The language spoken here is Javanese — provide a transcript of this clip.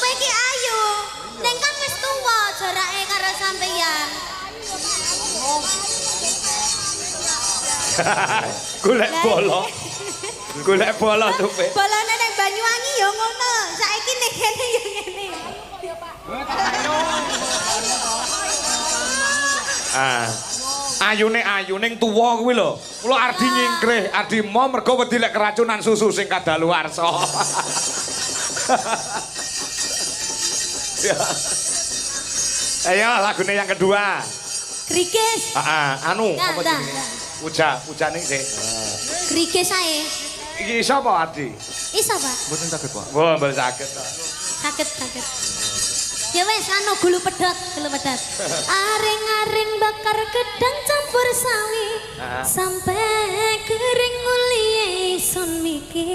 kowe iki ayu. Ning kan wis tuwa jarake karo sampeyan. Golek bola. Golek bola tupe. Bolane ning Banyuwangi ya ngono. Saiki ning kene ya ngene. Ayune ning tuwa kuwi lho. Kula ardi nyingkrih, ardi mo mergo wedi lek keracunan susu sing kadaluwarsa. Ya. Ayo lagune yang kedua. Krikis. Anu apa jenenge? Ujane sik. Krikis ae. Iki sapa Ardi? Isa, Pak. Mboten saged, Pak. Mboten saged. Saged. Ya wes anu gulu pedot. Aring-aring bakar gedang campur sawi. Sampai kering mulie sun mikir